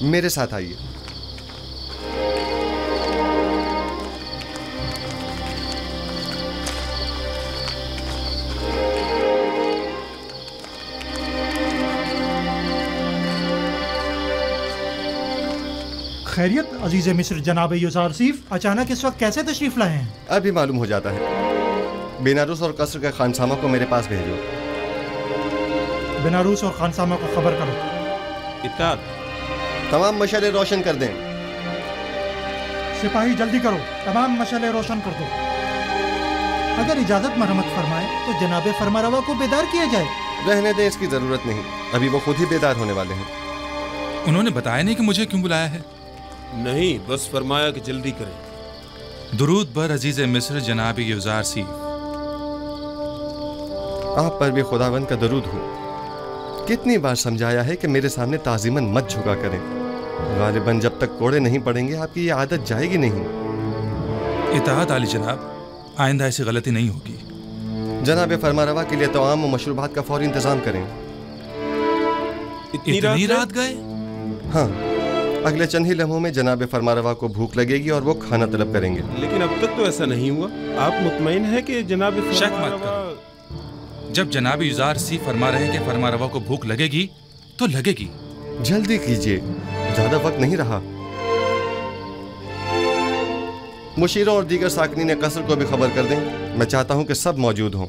मेरे साथ आइए। खैरियत अजीज मिस्र जनाब यूसुफ, अचानक इस वक्त कैसे तशरीफ लाए हैं? अभी मालूम हो जाता है। बेनारूस और कसर के खानसामा को मेरे पास भेजो। बेनारूस और खानसामा को खबर करो। इत्ताद। तमाम मशाले रोशन कर दें। सिपाही जल्दी करो, तमाम मशाले रोशन कर दो। अगर इजाजत मरहमत फरमाए तो जनाब फरमारवा को बेदार किया जाए। रहने दें, इसकी जरूरत नहीं, अभी वो खुद ही बेदार होने वाले हैं। उन्होंने बताया नहीं कि मुझे क्यों बुलाया है? नहीं, बस फरमाया कि जल्दी करें। दुरूद बर अजीज मिस्र जनाब यूसुफ। आप पर भी खुदावंद का दरूद हो। कितनी बार समझाया है कि मेरे सामने ताज़ीमन मत झुका करें। गालिबन जब तक कोड़े नहीं पड़ेंगे आपकी ये आदत जाएगी नहीं। इताअत आली जनाब, आइंदा ऐसी गलती नहीं होगी। जनाब फरमारवा के लिए तमाम मशरूबात का फौरी इंतजाम करें। इतनी रात गए? हाँ, अगले चंद ही लम्हों में जनाब फरमारवा को भूख लगेगी और वो खाना तलब करेंगे। लेकिन अब तक तो ऐसा नहीं हुआ। आप मुतमईन हैं कि जनाब शक मत करो। जब जनाब यूसुफ फरमा रहे हैं कि फरमारवा को भूख लगेगी तो लगेगी। जल्दी कीजिए, ज्यादा वक्त नहीं रहा। मुशीरों और दीगर साकिनीन कसर को भी खबर कर दें। मैं चाहता हूं कि सब मौजूद हों।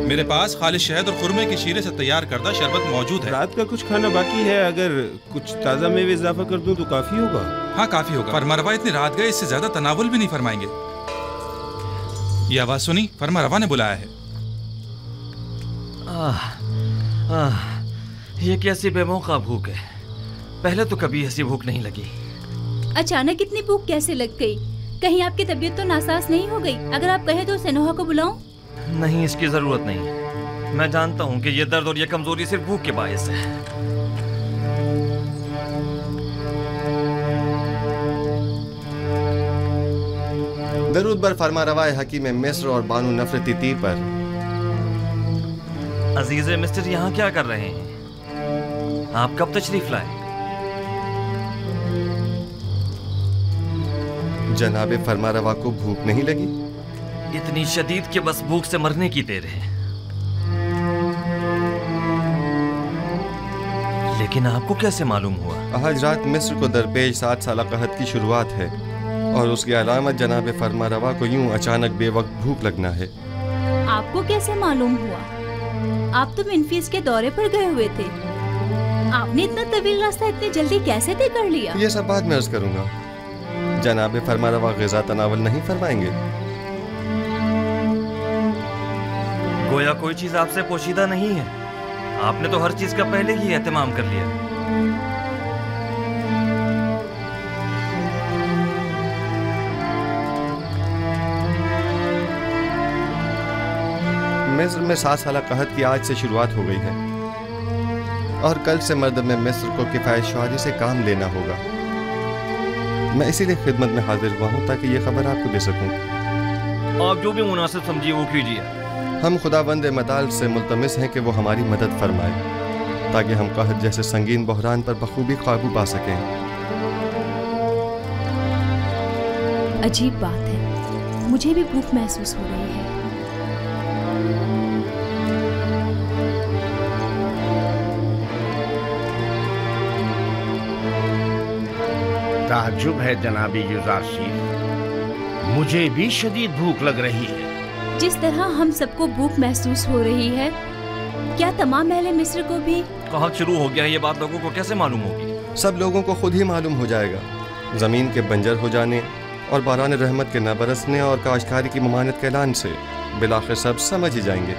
मेरे पास खालिश शहद और खुरमे की शीरे से तैयार करदा शरबत मौजूद है। रात का कुछ खाना बाकी है, अगर कुछ ताज़ा मेवे इजाफा कर दूं तो काफी होगा। हाँ, काफी होगा। फरमारवा इतनी रात गए, इससे ज्यादा तनावुल भी नहीं फरमाएंगे। ये आवाज सुनी? फरमारवा ने बुलाया है। ये कैसी बेमौका भूख है। पहले तो कभी ऐसी भूख नहीं लगी। अचानक इतनी भूख कैसे लग गई? कहीं आपकी तबीयत तो नासाज नहीं हो गई? अगर आप कहें तो सेनोहा को बुलाऊं? नहीं, इसकी जरूरत नहीं। मैं जानता हूँ कि ये दर्द और ये कमजोरी सिर्फ भूख के बायस है। दरूद बर फरमारवाए हकीम मिस्र और बानू नफरती तीर पर। अजीज मिस्टर यहाँ क्या कर रहे हैं? आप कब तशरीफ लाए? जनाब फरमारवा को भूख नहीं लगी? इतनी शदीद के बस भूख से मरने की देर है। लेकिन आपको कैसे मालूम हुआ? आज रात मिस्र को दरपेश 7 साल कहत की शुरुआत है और उसकी अलामत जनाब फरमारवा को यूं अचानक बेवक्त भूख लगना है। आपको कैसे मालूम हुआ? आप तो मिनफीस के दौरे पर गए हुए थे। आपने इतना तवील रास्ता इतनी जल्दी कैसे तय कर लिया? ये सब बाद में अर्ज करूंगा। जनाब फरमारवा ग़िज़ा तनावल नहीं फरमाएंगे। गोया कोई चीज आपसे पोशीदा नहीं है। आपने तो हर चीज का पहले ही एहतमाम कर लिया। मिस्र में 7 साल कहत की आज से शुरुआत हो गई है और कल से मर्द में मिस्र को किफायत शुआरी से काम लेना होगा। मैं इसीलिए खिदमत में हाजिर हुआ हूँ ताकि ये खबर आपको दे सकूं। आप जो भी मुनासिब समझिए वो कीजिए। हम खुदावंद मताल से मुल्तमिस हैं कि वो हमारी मदद फरमाए ताकि हम कहत जैसे संगीन बहरान पर बखूबी काबू पा सकें। अजीब बात है, मुझे भी भूख महसूस हो रही है। ताज्जुब है जनाबी यूसुफ, मुझे भी शदीद भूख लग रही है। जिस तरह हम सबको भूख महसूस हो रही है, क्या तमाम अहले मिस्र को भी? कहत शुरू हो गया, ये बात लोगों को कैसे मालूम होगी? सब लोगों को खुद ही मालूम हो जाएगा। जमीन के बंजर हो जाने और बारान रहमत के न बरसने और काश्तकारी की ममानत के ऐलान से बिलाखिर सब समझ ही जाएंगे।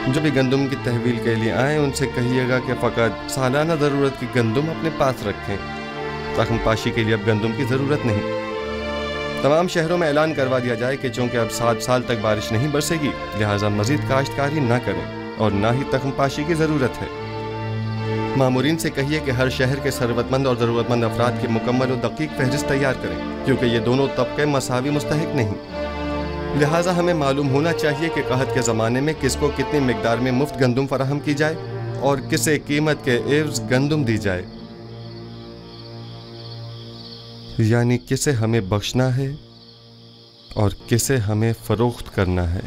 जो भी गंदुम की तहवील के लिए आए उनसे कहिएगा कि फ़कत सालाना ज़रूरत की गंदुम अपने पास रखें। तख्म पाशी के लिए अब गंदुम की ज़रूरत नहीं। तमाम शहरों में ऐलान करवा दिया जाए कि चूँकि अब 7 साल तक बारिश नहीं बरसेगी, लिहाजा मज़ीद काश्तकारी ना करें और ना ही तख्म पाशी की ज़रूरत है। मामूरीन से कहिए कि हर शहर के सरवतमंद और ज़रूरतमंद अफराद की मुकम्मल और दकीक फहरिस्त तैयार करें, क्योंकि ये दोनों तबके मसावी मुस्तहिक नहीं। लिहाजा हमें मालूम होना चाहिए कि कहत के ज़माने में किसको कितनी मिकदार में मुफ्त गंदुम फराहम की जाए और किसे कीमत के एवज गंदम दी जाए, यानी किसे हमें बख्शना है और किसे हमें फरोख्त करना है।